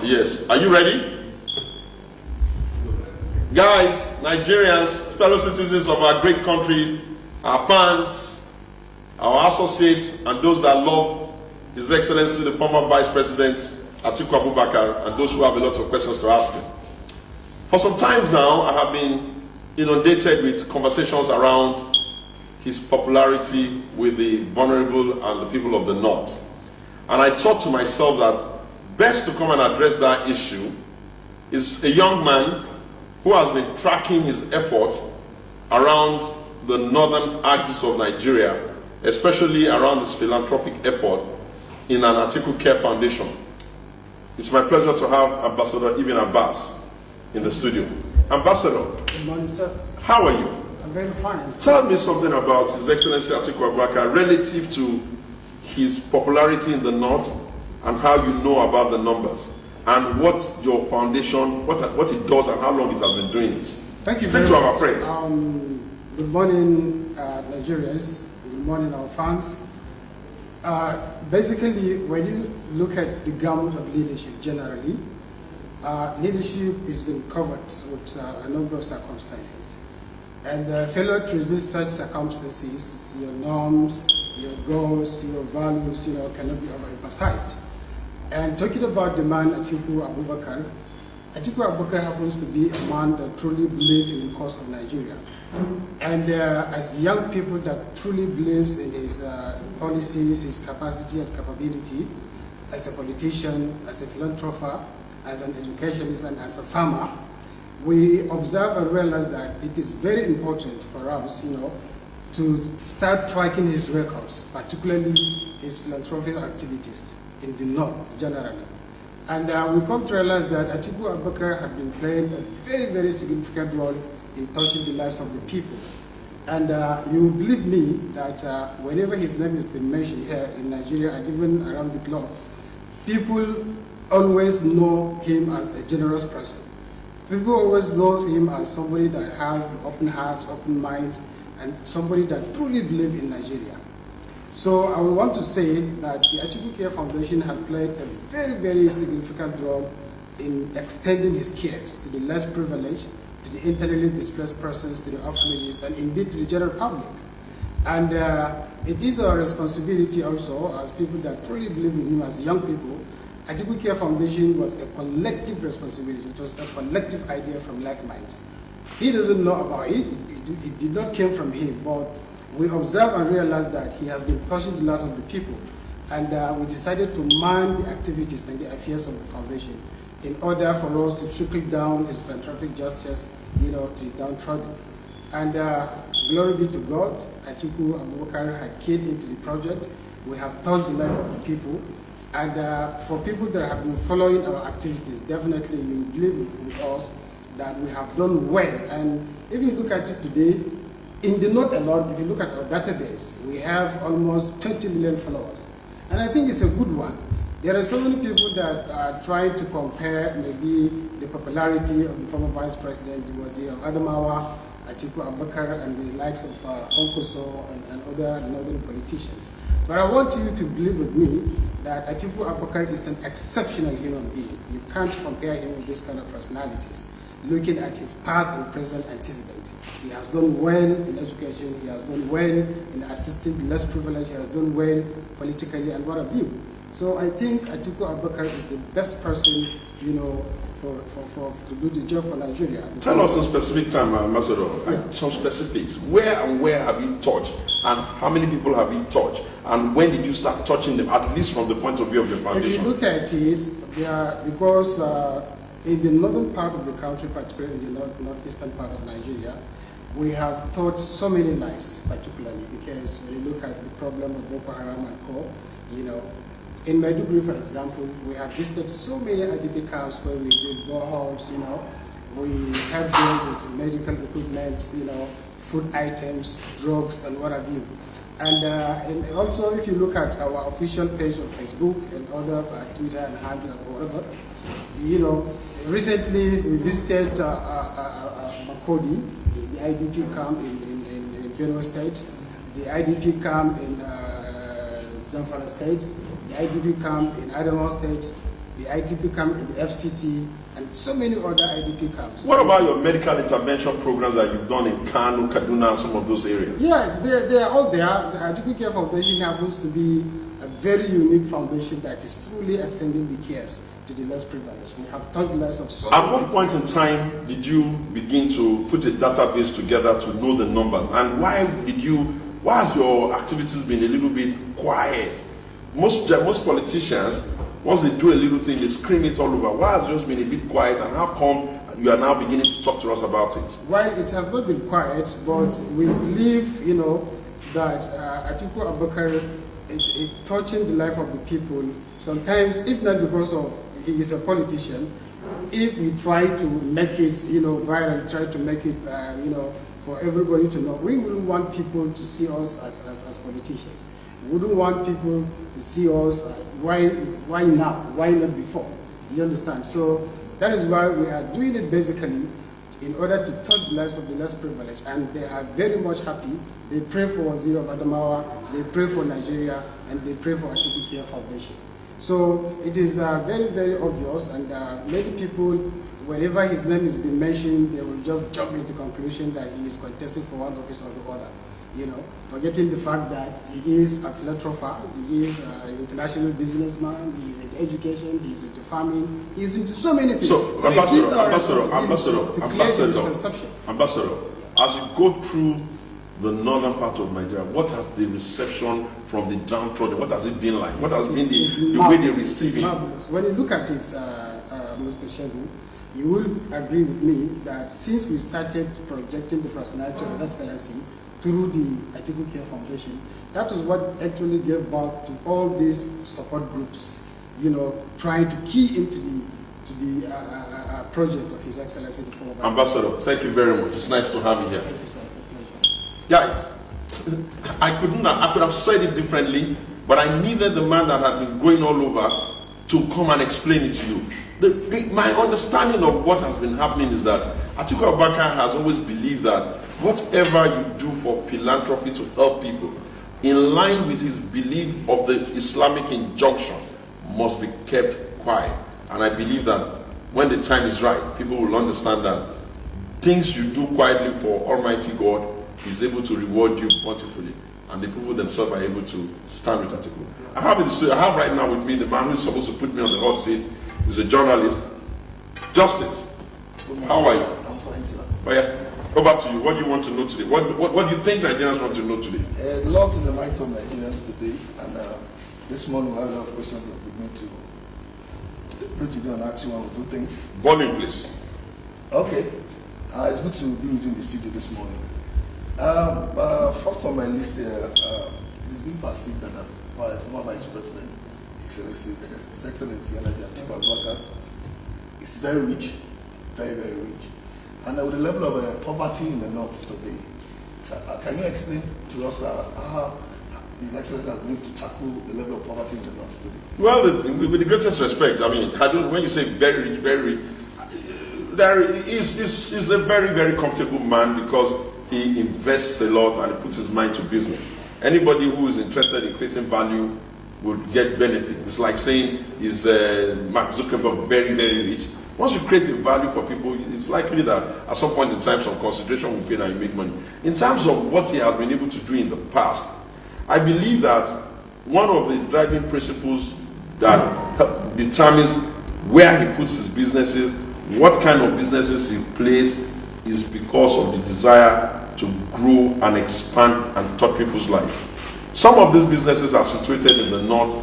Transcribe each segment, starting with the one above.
Yes. Are you ready? Guys, Nigerians, fellow citizens of our great country, our fans, our associates, and those that love His Excellency, the former Vice President, Atiku Abubakar, and those who have a lot of questions to ask him. For some times now, I have been inundated with conversations around his popularity with the vulnerable and the people of the North. And I thought to myself that best to come and address that issue is a young man who has been tracking his efforts around the northern axis of Nigeria, especially around this philanthropic effort in an Atiku Care Foundation. It's my pleasure to have Ambassador Ibn Abbas in the studio. Ambassador, good morning, sir. How are you? I'm very fine. Tell me something about His Excellency Atiku Abubakar relative to his popularity in the North and how you know about the numbers and what your foundation, what it does and how long it has been doing it. Thank you. Speak to our friends. Good morning, Nigerians. Good morning, our fans. Basically, when you look at the gamut of leadership generally, leadership is being covered with a number of circumstances. And failure to resist such circumstances, your norms, your goals, your values, cannot be overemphasized. And talking about the man Atiku Abubakar happens to be a man that truly believes in the cause of Nigeria. And as young people that truly believes in his policies, his capacity and capability as a politician, as a philanthropist, as an educationist, and as a farmer, we observe and realize that it is very important for us, to start tracking his records, particularly his philanthropic activities in the North generally. And we come to realize that Atiku Abubakar had been playing a very, very significant role in touching the lives of the people. And you believe me that whenever his name has been mentioned here in Nigeria and even around the globe, people always know him as a generous person. People always know him as somebody that has the open heart, open mind, and somebody that truly believes in Nigeria. So I would want to say that the Atiku Care Foundation has played a very, very significant role in extending his cares to the less privileged, to the internally displaced persons, to the orphanages, and indeed to the general public. And it is our responsibility also, as people that truly believe in him, as young people. Atiku Care Foundation was a collective responsibility. It was a collective idea from like minds. He doesn't know about it. It did not come from him, but we observe and realize that he has been touching the lives of the people. And we decided to man the activities and the affairs of the foundation in order for us to trickle down his philanthropic justice, to the downtrodden. And glory be to God, Atiku Abubakar had keyed into the project. We have touched the life of the people. And for people that have been following our activities, definitely you believe with us that we have done well. And if you look at it today, in the North alone, if you look at our database, we have almost 20 million followers. And I think it's a good one. There are so many people that are trying to compare maybe the popularity of the former Vice President, the Wazir of Adamawa, Atiku Abubakar, and the likes of Onkoso and other northern politicians. But I want you to believe with me that Atiku Abubakar is an exceptional human being. You can't compare him with these kind of personalities. Looking at his past and present antecedent, he has done well in education, he has done well in assisting the less privileged, he has done well politically and what have you. So I think Atiku Abubakar is the best person, to do the job for Nigeria. Tell us some specific time, Ambassador, some specifics. Where have you touched? And how many people have you touched? And when did you start touching them, at least from the point of view of your foundation? If you look at it, because in the northern part of the country, particularly in the northeastern part of Nigeria, we have taught so many lives, particularly because when you look at the problem of Boko Haram and Co., in Maiduguri, for example, we have visited so many IDP camps where we did boreholes, we help them with medical equipment, food items, drugs, and what have you. And also, if you look at our official page on Facebook and other Twitter and handle or whatever, recently we visited Makodi, the IDP camp in Benue State, the IDP camp in Zamfara State, the IDP camp in Adamawa State, the IDP camp in the FCT, and so many other IDP camps. What about your medical intervention programs that you've done in Kano, Kaduna, and some of those areas? Yeah, they are all there. The Atiku Care Foundation happens to be a very unique foundation that is truly extending the cares to the less privileged. We have taught the lives of so At what point in time did you begin to put a database together to know the numbers? And why has your activities been a little bit quiet? Most politicians, once they do a little thing, they scream it all over. Why has it just been a bit quiet, and how come you are now beginning to talk to us about it? Well, it has not been quiet, but we believe, that Atiku Abubakar is touching the life of the people. Sometimes, if not because of he is a politician, if we try to make it, viral, try to make it, for everybody to know, we wouldn't want people to see us as politicians. We wouldn't want people to see us, why now? Why not before? You understand? So that is why we are doing it basically in order to touch the lives of the less privileged, and they are very much happy. They pray for Wazir of Adamawa, they pray for Nigeria, and they pray for Atiku Care Foundation. So it is very, very obvious, and many people, whenever his name is being mentioned, they will just jump into the conclusion that he is contesting for one office or the other. Forgetting the fact that he is a philanthropist, he is an international businessman, he is into education, he is into farming, he is into so many things. So Ambassador, as you go through the northern part of Nigeria, what has the reception from the downtrodden, what has it been like? What has been the way they receive it? Marvelous. When you look at it, Mr. Shegun, you will agree with me that since we started projecting the personality of excellency through the Atiku Care Foundation, that was what actually gave birth to all these support groups, trying to key into the project of His Excellency the former Ambassador, thank you very much. It's nice to have you here. Thank you, sir. It's a pleasure. Guys, I could have said it differently, but I needed the man that had been going all over to come and explain it to you. My understanding of what has been happening is that Atiku Abubakar has always believed that whatever you do for philanthropy to help people, in line with his belief of the Islamic injunction, must be kept quiet. And I believe that when the time is right, people will understand that things you do quietly for Almighty God is able to reward you bountifully, and the people themselves are able to stand with Atiku. I have right now with me the man who is supposed to put me on the hot seat. He's a journalist. Justice, how are you? I'm fine, sir. Oh, yeah. Over to you. What do you want to know today? What do you think Nigerians want to know today? A lot in the minds of Nigerians today, and this morning we have a lot of questions that we need to put today and ask you one or two things. Volume, please. Okay. It's good to be with you in the studio this morning. First on my list here, it has been perceived that by former Vice President, His Excellency Atiku Abubakar, is very rich, very, very rich. And with the level of poverty in the north today, can you explain to us how His Excellency has been able to tackle the level of poverty in the north today? Well, with the greatest respect, I mean, when you say very rich, very rich, he's a very, very comfortable man because he invests a lot and he puts his mind to business. Anybody who is interested in creating value would get benefit. It's like saying, is Mark Zuckerberg very, very rich? Once you create a value for people, it's likely that at some point in time, some consideration will pay and you make money. In terms of what he has been able to do in the past, I believe that one of the driving principles that determines where he puts his businesses, what kind of businesses he plays, is because of the desire to grow and expand and touch people's life. Some of these businesses are situated in the north,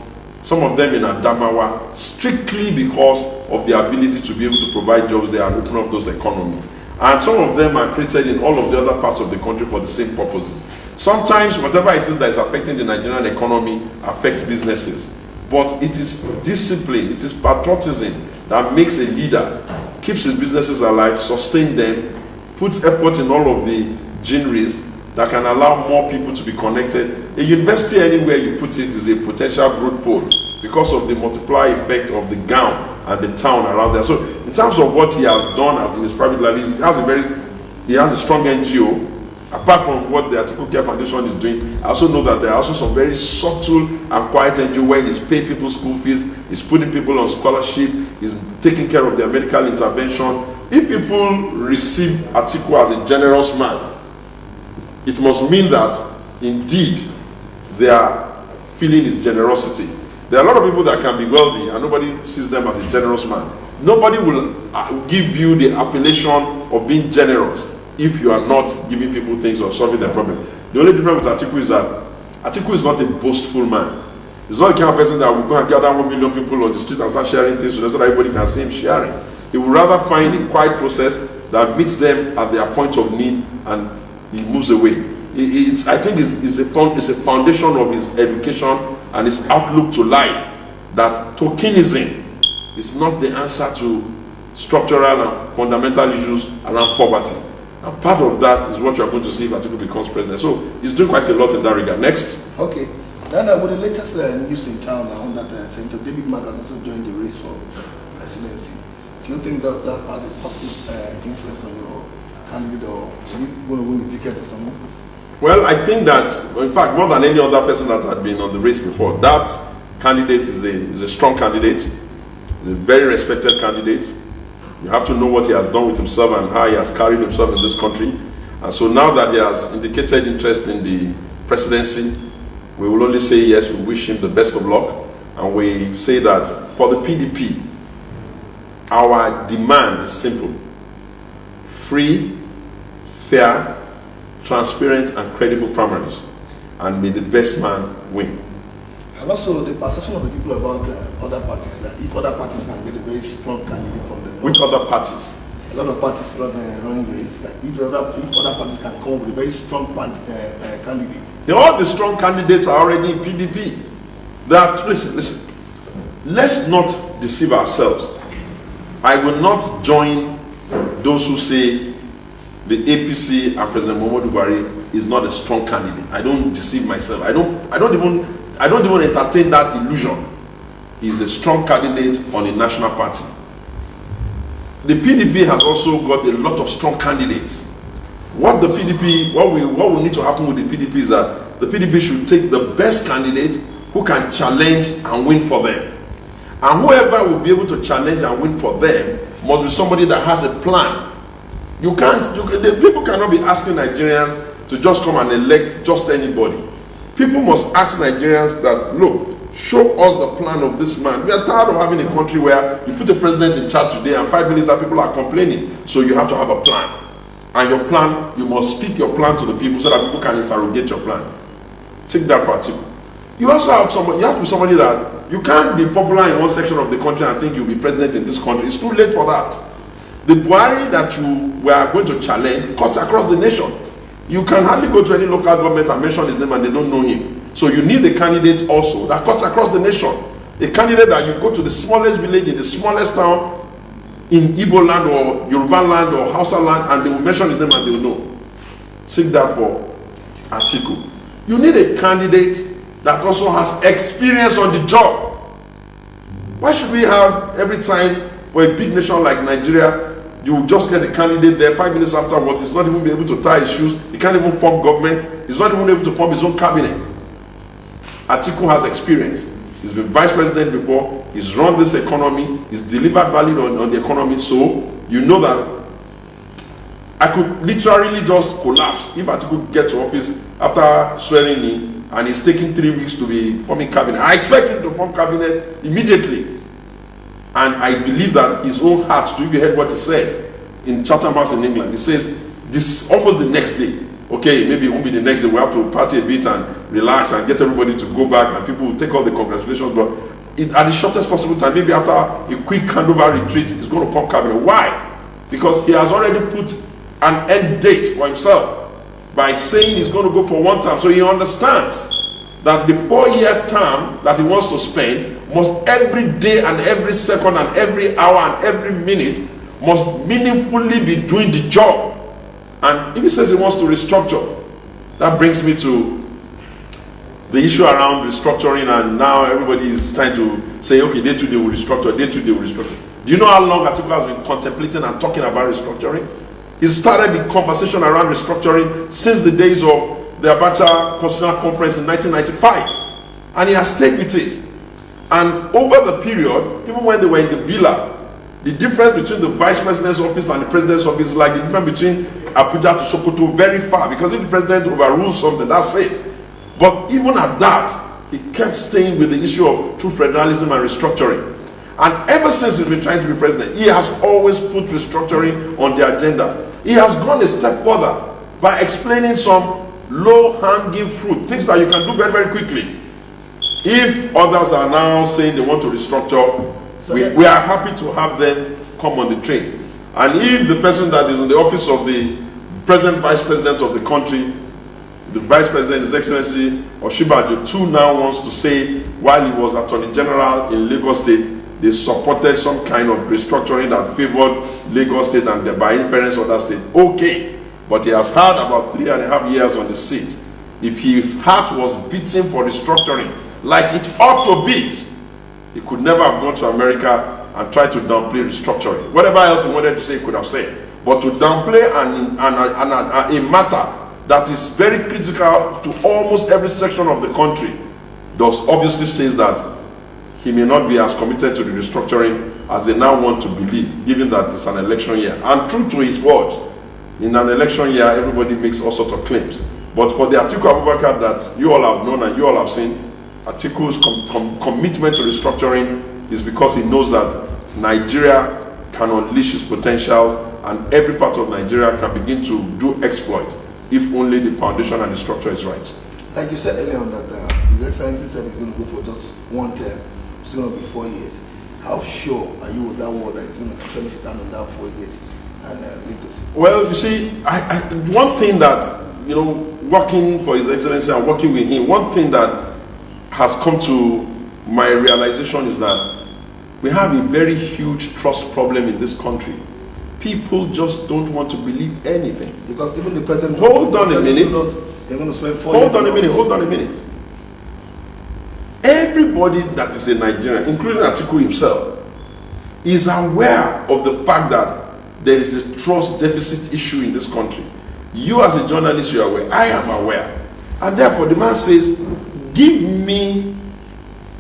some of them in Adamawa, strictly because of the ability to be able to provide jobs there and open up those economies. And some of them are created in all of the other parts of the country for the same purposes. Sometimes whatever it is that is affecting the Nigerian economy affects businesses. But it is discipline, it is patriotism that makes a leader, keeps his businesses alive, sustain them, puts effort in all of the genres that can allow more people to be connected. A university, anywhere you put it, is a potential growth pole because of the multiplier effect of the gown and the town around there. So in terms of what he has done in his private life, he has a strong NGO. Apart from what the Atiku Care Foundation is doing, I also know that there are also some very subtle and quiet NGO where he's paying people's school fees, he's putting people on scholarship, he's taking care of their medical intervention. If people receive Atiku as a generous man, it must mean that indeed they are feeling his generosity. There are a lot of people that can be wealthy and nobody sees them as a generous man. Nobody will give you the appellation of being generous if you are not giving people things or solving their problem. The only difference with Atiku is that Atiku is not a boastful man. He's not the kind of person that will go and gather 1 million people on the street and start sharing things so that everybody can see him sharing. He would rather find a quiet process that meets them at their point of need and he moves away. I think it's a foundation of his education and his outlook to life that tokenism is not the answer to structural and fundamental issues around poverty. And part of that is what you're going to see if Atiku becomes president. So he's doing quite a lot in that regard. Next. Okay. Then with the latest news in town now that Senator David Mark has also joined the race for presidency, do you think that has a positive influence on your candidate, or are you going to win the ticket or something? Well, I think that, in fact, more than any other person that had been on the race before, that candidate is a strong candidate, is a very respected candidate. You have to know what he has done with himself and how he has carried himself in this country. And so now that he has indicated interest in the presidency, we will only say yes, we wish him the best of luck. And we say that for the PDP, our demand is simple: free, fair, transparent and credible primaries, and may the best man win. And also the perception of the people about other parties, that if other parties can get a very strong candidate from the north. Which other parties? A lot of parties from running race, like if other parties can come with a very strong candidate. All the strong candidates are already in PDP. Listen, let's not deceive ourselves. I will not join those who say the APC and President Muhammadu Buhari is not a strong candidate. I don't deceive myself. I don't even entertain that illusion. He's a strong candidate on a national party. The PDP has also got a lot of strong candidates. What will need to happen with the PDP is that the PDP should take the best candidate who can challenge and win for them. And whoever will be able to challenge and win for them must be somebody that has a plan. The people cannot be asking Nigerians to just come and elect just anybody. People must ask Nigerians that, look, show us the plan of this man. We are tired of having a country where you put a president in charge today and 5 minutes that people are complaining. So you have to have a plan. And your plan, you must speak your plan to the people so that people can interrogate your plan. Take that for Atiku. You also have somebody, you have to be somebody that you can't be popular in one section of the country and think you'll be president in this country. It's too late for that. The Buhari that you were going to challenge cuts across the nation. You can hardly go to any local government and mention his name and they don't know him. So you need a candidate also that cuts across the nation. A candidate that you go to the smallest village in the smallest town in Igbo land or Yoruba land or Hausa land and they will mention his name and they will know. Take that for Atiku. You need a candidate that also has experience on the job. Why should we have every time for a big nation like Nigeria, you just get a candidate there 5 minutes afterwards, he's not even be able to tie his shoes, he can't even form government, he's not even able to form his own cabinet. Atiku has experience. He's been vice president before, he's run this economy, he's delivered value on the economy, so you know that I could literally just collapse if Atiku gets to office after swearing in and he's taking 3 weeks to be forming cabinet. I expect him to form cabinet immediately. And I believe that his own heart, if you heard what he said in Chatham House in England, he says this almost the next day. Okay, maybe it won't be the next day, we have to party a bit and relax and get everybody to go back and people will take all the congratulations, but at the shortest possible time, maybe after a quick handover retreat, he's going to form cabinet. Why? Because he has already put an end date for himself by saying he's going to go for 1 term. So he understands that the 4-year term that he wants to spend must every day and every second and every hour and every minute must meaningfully be doing the job. And if he says he wants to restructure, that brings me to the issue around restructuring, and now everybody is trying to say, okay, day to day will restructure, day to day will restructure. Do you know how long Atiku has been contemplating and talking about restructuring? He started the conversation around restructuring since the days of the Abacha Constitutional Conference in 1995, and he has stayed with it. And over the period, even when they were in the villa, the difference between the vice president's office and the president's office is like the difference between Abuja to Sokoto, very far. Because if the president overrules something, that's it. But even at that, he kept staying with the issue of true federalism and restructuring. And ever since he's been trying to be president, he has always put restructuring on the agenda. He has gone a step further by explaining some low-hanging fruit, things that you can do very, very quickly. If others are now saying they want to restructure, we are happy to have them come on the train. And if the person that is in the office of the present vice president of the country, the vice president, His Excellency Oshibajo, too now wants to say, while he was Attorney General in Lagos State, they supported some kind of restructuring that favored Lagos State and by inference other state. Okay, but he has had about 3.5 years on the seat. If his heart was beating for restructuring, like it ought to beat, he could never have gone to America and tried to downplay restructuring. Whatever else he wanted to say, he could have said. But to downplay a matter that is very critical to almost every section of the country, thus obviously says that he may not be as committed to the restructuring as they now want to believe, given that it's an election year. And true to his word, in an election year, everybody makes all sorts of claims. But for the Atiku Abubakar that you all have known and you all have seen, Atiku's commitment to restructuring is because he knows that Nigeria can unleash its potentials and every part of Nigeria can begin to do exploit if only the foundation and the structure is right. Like you said earlier on that His Excellency said he's going to go for just one term. It's going to be 4 years. How sure are you with that word that he's going to actually stand on that 4 years and leave this? Well, you see, one thing that, working for His Excellency and working with him, one thing that has come to my realization is that we have a very huge trust problem in this country. People just don't want to believe anything. Because even the president... Hold on a minute. They're going to spend 4 years... Hold on a minute. Everybody that is a Nigerian, including Atiku himself, is aware of the fact that there is a trust deficit issue in this country. You as a journalist, you are aware. I am aware. And therefore the man says, give me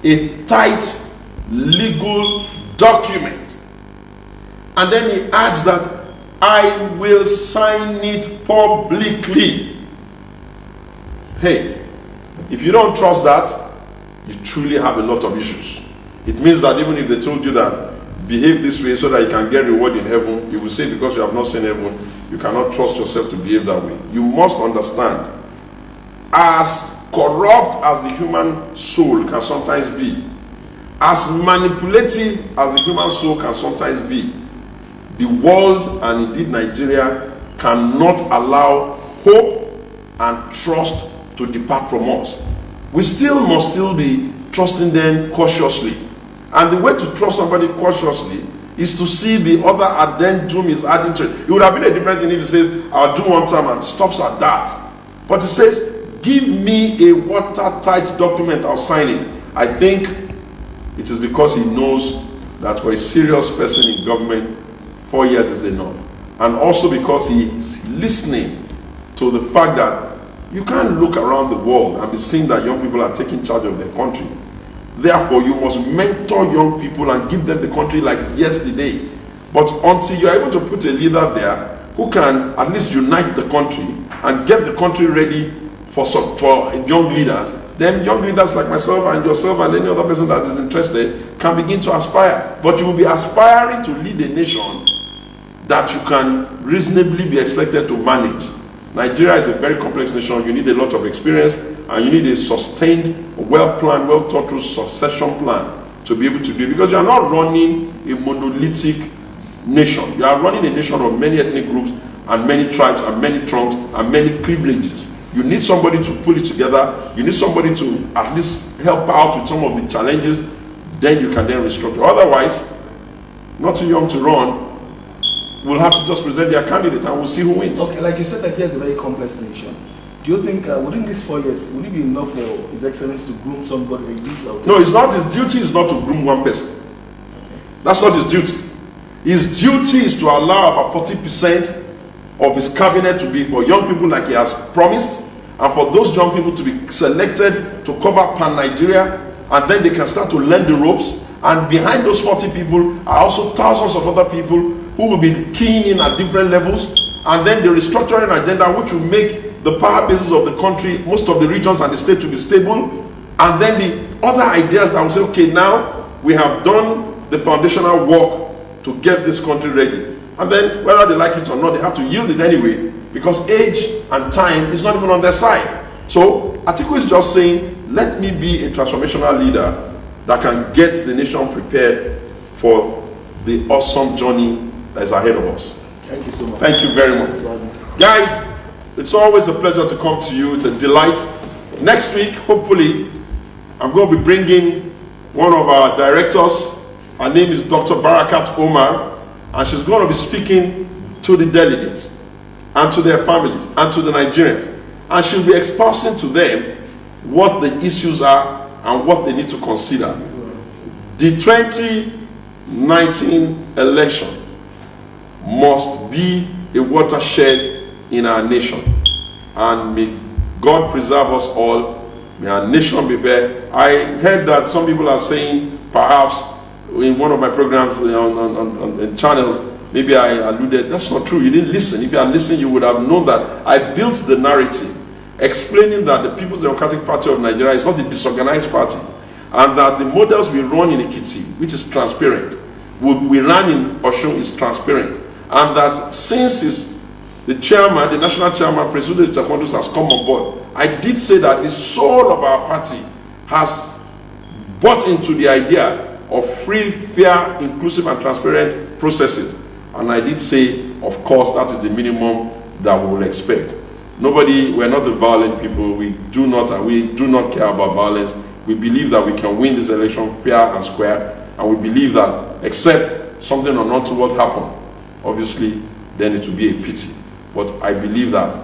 a tight legal document. And then he adds that I will sign it publicly. Hey, if you don't trust that, you truly have a lot of issues. It means that even if they told you that behave this way so that you can get reward in heaven, you will say because you have not seen heaven, you cannot trust yourself to behave that way. You must understand, as corrupt as the human soul can sometimes be, as manipulative as the human soul can sometimes be, the world and indeed Nigeria cannot allow hope and trust to depart from us. We must still be trusting them cautiously. And the way to trust somebody cautiously is to see the other addendum is adding to it. It would have been a different thing if he says, I'll do one time and stops at that. But he says, give me a watertight document, I'll sign it. I think it is because he knows that for a serious person in government, 4 years is enough. And also because he is listening to the fact that you can't look around the world and be seeing that young people are taking charge of their country. Therefore, you must mentor young people and give them the country like yesterday. But until you're able to put a leader there who can at least unite the country and get the country ready for young leaders, then young leaders like myself and yourself and any other person that is interested can begin to aspire. But you will be aspiring to lead a nation that you can reasonably be expected to manage. Nigeria is a very complex nation. You need a lot of experience and you need a sustained, well-planned, well-thought-through succession plan to be able to do it. Because you are not running a monolithic nation. You are running a nation of many ethnic groups and many tribes and many trunks and many cleavages. You need somebody to pull it together. You need somebody to at least help out with some of the challenges. Then you can then restructure. Otherwise, not too young to run, we'll have to just present their candidate and we'll see who wins. Okay, like you said, Nigeria is a very complex nation. Do you think within these 4 years, would it be enough for His Excellency to groom somebody like this? No, it's not. His duty is not to groom one person. That's not his duty. His duty is to allow about 40% of his cabinet to be for young people like he has promised, and for those young people to be selected to cover Pan-Nigeria and then they can start to learn the ropes. And behind those 40 people are also thousands of other people who will be keying in at different levels. And then the restructuring agenda, which will make the power bases of the country, most of the regions and the state to be stable. And then the other ideas that will say, okay, now we have done the foundational work to get this country ready. And then whether they like it or not, they have to yield it anyway, because age and time is not even on their side. So Atiku is just saying, let me be a transformational leader that can get the nation prepared for the awesome journey that is ahead of us. Thank you so much. Thank you very much. Guys, it's always a pleasure to come to you. It's a delight. Next week, hopefully, I'm going to be bringing one of our directors. Her name is Dr. Barakat Omar, and she's going to be speaking to the delegates and to their families and to the Nigerians. And she'll be exposing to them what the issues are and what they need to consider. The 2019 election must be a watershed in our nation. And may God preserve us all. May our nation be fair. I heard that some people are saying, perhaps in one of my programs on channels, maybe I alluded, that's not true. You didn't listen. If you had listened, you would have known that I built the narrative explaining that the People's Democratic Party of Nigeria is not a disorganized party, and that the models we run in Ekiti, which is transparent, we ran in Osun is transparent, and that since the chairman, the national chairman, President Chakondus, has come on board, I did say that the soul of our party has bought into the idea of free, fair, inclusive, and transparent processes. And I did say, of course, that is the minimum that we will expect. We're not a violent people. We do not care about violence. We believe that we can win this election fair and square, and we believe that except something untoward happen, obviously, then it will be a pity. But I believe that,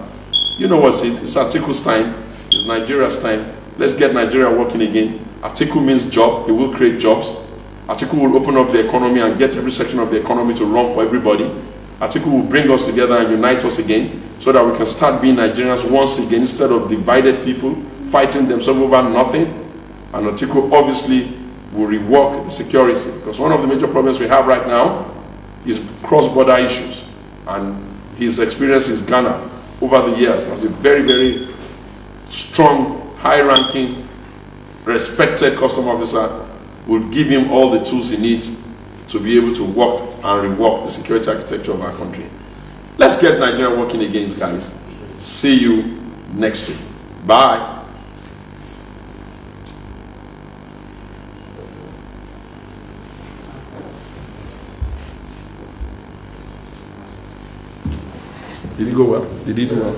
you know what's it? It's Atiku's time. It's Nigeria's time. Let's get Nigeria working again. Atiku means job. He will create jobs. Atiku will open up the economy and get every section of the economy to run for everybody. Atiku will bring us together and unite us again, so that we can start being Nigerians once again, instead of divided people fighting themselves over nothing. And Atiku obviously will rework the security, because one of the major problems we have right now is cross-border issues. And his experience in Ghana over the years as a very, very strong, high-ranking, respected custom officer will give him all the tools he needs to be able to work and rework the security architecture of our country. Let's get Nigeria working again, guys. See you next week. Bye. Did it go well? Did he do well?